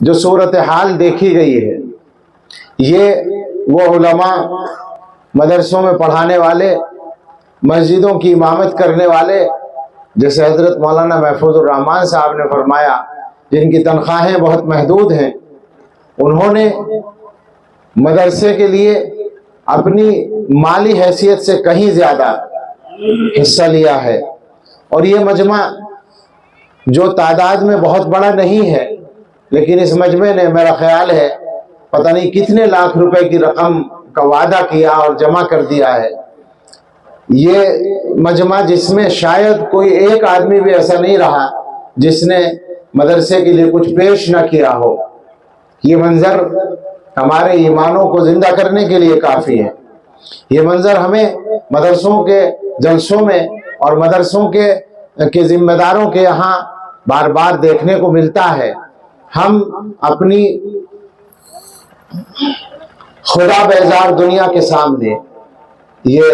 جو صورتحال دیکھی گئی ہے، یہ وہ علماء، مدرسوں میں پڑھانے والے، مسجدوں کی امامت کرنے والے، جیسے حضرت مولانا محفوظ الرحمان صاحب نے فرمایا، جن کی تنخواہیں بہت محدود ہیں، انہوں نے مدرسے کے لیے اپنی مالی حیثیت سے کہیں زیادہ حصہ لیا ہے۔ اور یہ مجمع جو تعداد میں بہت بڑا نہیں ہے، لیکن اس مجمع نے میرا خیال ہے پتہ نہیں کتنے لاکھ روپے کی رقم کا وعدہ کیا اور جمع کر دیا ہے۔ یہ مجمع جس میں شاید کوئی ایک آدمی بھی ایسا نہیں رہا جس نے مدرسے کے لیے کچھ پیش نہ کیا ہو۔ یہ منظر ہمارے ایمانوں کو زندہ کرنے کے لیے کافی ہے۔ یہ منظر ہمیں مدرسوں کے جلسوں میں اور مدرسوں کے ذمہ داروں کے یہاں بار بار دیکھنے کو ملتا ہے۔ ہم اپنی خدا بیزار دنیا کے سامنے یہ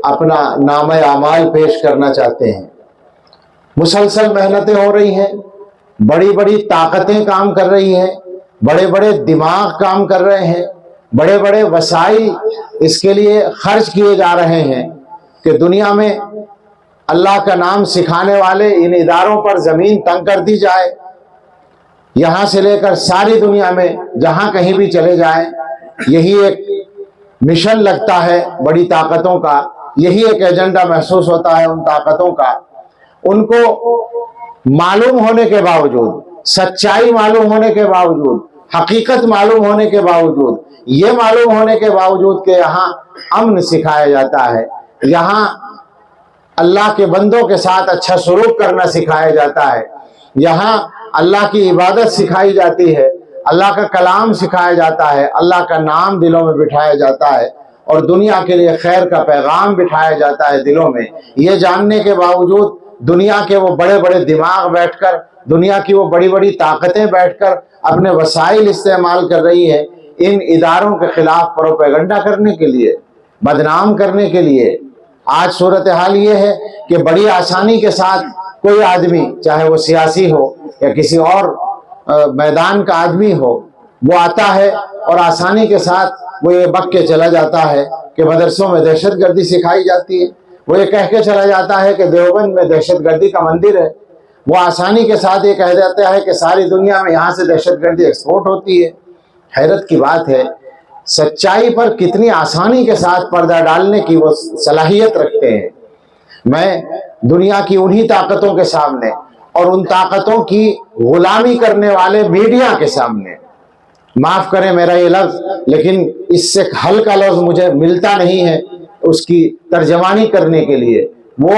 اپنا نامہ اعمال پیش کرنا چاہتے ہیں۔ مسلسل محنتیں ہو رہی ہیں، بڑی بڑی طاقتیں کام کر رہی ہیں، بڑے بڑے دماغ کام کر رہے ہیں، بڑے بڑے وسائل اس کے لیے خرچ کیے جا رہے ہیں کہ دنیا میں اللہ کا نام سکھانے والے ان اداروں پر زمین تنگ کر دی جائے۔ یہاں سے لے کر ساری دنیا میں جہاں کہیں بھی چلے جائیں، یہی ایک مشن لگتا ہے بڑی طاقتوں کا، یہی ایک ایجنڈا محسوس ہوتا ہے ان طاقتوں کا۔ ان کو معلوم ہونے کے باوجود، سچائی معلوم ہونے کے باوجود، حقیقت معلوم ہونے کے باوجود، یہ معلوم ہونے کے باوجود کہ یہاں امن سکھایا جاتا ہے، یہاں اللہ کے بندوں کے ساتھ اچھا سلوک کرنا سکھایا جاتا ہے، یہاں اللہ کی عبادت سکھائی جاتی ہے، اللہ کا کلام سکھایا جاتا ہے، اللہ کا نام دلوں میں بٹھایا جاتا ہے، اور دنیا کے لیے خیر کا پیغام بٹھایا جاتا ہے دلوں میں، یہ جاننے کے باوجود دنیا کے وہ بڑے بڑے دماغ بیٹھ کر، دنیا کی وہ بڑی بڑی طاقتیں بیٹھ کر اپنے وسائل استعمال کر رہی ہے ان اداروں کے خلاف پروپیگنڈا کرنے کے لیے، بدنام کرنے کے لیے۔ آج صورتحال یہ ہے کہ بڑی آسانی کے ساتھ کوئی آدمی، چاہے وہ سیاسی ہو یا کسی اور میدان کا آدمی ہو، وہ آتا ہے اور آسانی کے ساتھ وہ یہ بک کے چلا جاتا ہے کہ مدرسوں میں دہشت گردی سکھائی جاتی ہے، وہ یہ کہہ کے چلا جاتا ہے کہ دیوبند میں دہشت گردی کا مندر ہے، وہ آسانی کے ساتھ یہ کہہ دیتا ہے کہ ساری دنیا میں یہاں سے دہشت گردی ایکسپورٹ ہوتی ہے۔ حیرت کی بات ہے، سچائی پر کتنی آسانی کے ساتھ پردہ ڈالنے کی وہ صلاحیت رکھتے ہیں۔ میں دنیا کی انہی طاقتوں کے سامنے اور ان طاقتوں کی غلامی کرنے والے میڈیا کے سامنے، معاف کریں میرا یہ لفظ، لیکن اس سے ہلکا لفظ مجھے ملتا نہیں ہے اس کی ترجمانی کرنے کے لیے، وہ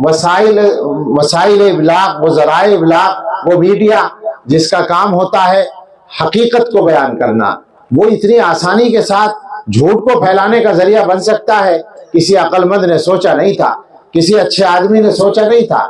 وسائل ابلاغ، وہ ذرائع ابلاغ، وہ میڈیا جس کا کام ہوتا ہے حقیقت کو بیان کرنا، وہ اتنی آسانی کے ساتھ جھوٹ کو پھیلانے کا ذریعہ بن سکتا ہے، کسی عقل مند نے سوچا نہیں تھا، کسی اچھے آدمی نے سوچا نہیں تھا۔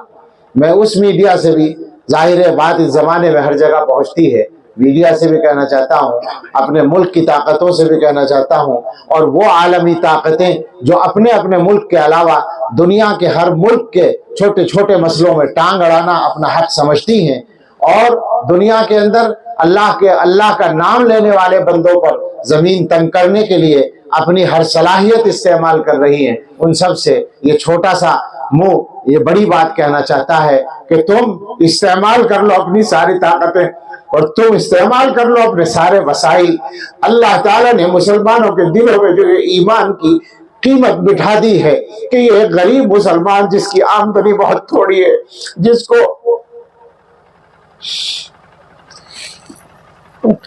میں اس میڈیا سے بھی، ظاہر ہے بات اس زمانے میں ہر جگہ پہنچتی ہے، میڈیا سے بھی کہنا چاہتا ہوں، اپنے ملک کی طاقتوں سے بھی کہنا چاہتا ہوں، اور وہ عالمی طاقتیں جو اپنے اپنے ملک کے علاوہ دنیا کے ہر ملک کے چھوٹے چھوٹے مسئلوں میں ٹانگ اڑانا اپنا حق سمجھتی ہیں، اور دنیا کے اندر اللہ کا نام لینے والے بندوں پر زمین تنگ کرنے کے لیے اپنی ہر صلاحیت استعمال کر رہی ہیں، ان سب سے یہ چھوٹا سا منہ یہ بڑی بات کہنا چاہتا ہے کہ تم استعمال کر لو اپنی ساری طاقتیں، اور تم استعمال کر لو اپنے سارے وسائل۔ اللہ تعالیٰ نے مسلمانوں کے دلوں میں جو ایمان کی قیمت بٹھا دی ہے کہ یہ غریب مسلمان جس کی آمدنی بہت تھوڑی ہے، جس کو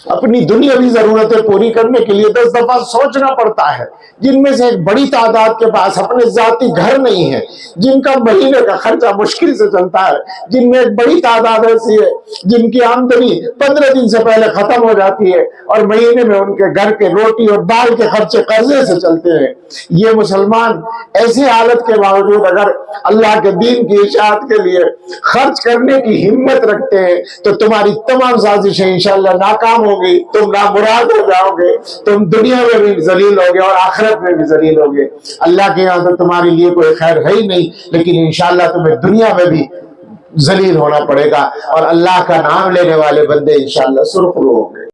اپنی دنیاوی ضرورتیں پوری کرنے کے لیے 10 دفعہ سوچنا پڑتا ہے، جن میں سے ایک بڑی تعداد کے پاس اپنے ذاتی گھر نہیں ہے، جن کا مہینے کا خرچہ مشکل سے چلتا ہے، جن میں ایک بڑی تعداد ایسی ہے جن کی آمدنی 15 دن سے پہلے ختم ہو جاتی ہے، اور مہینے میں ان کے گھر کے روٹی اور دال کے خرچے قرضے سے چلتے ہیں۔ یہ مسلمان ایسی حالت کے باوجود اگر اللہ کے دین کی اشاعت کے لیے خرچ کرنے کی ہمت رکھتے ہیں تو تمہاری تمام سازشیں انشاءاللہ ناکام ہوگی، تم نامراد ہو جاؤ گے، تم دنیا میں بھی ذلیل ہوگے اور آخرت میں بھی ذلیل ہوگے۔ اللہ کے یہاں تو تمہارے لیے کوئی خیر ہے ہی نہیں، لیکن انشاءاللہ تمہیں دنیا میں بھی ذلیل ہونا پڑے گا، اور اللہ کا نام لینے والے بندے انشاءاللہ سرخرو ہوں گے۔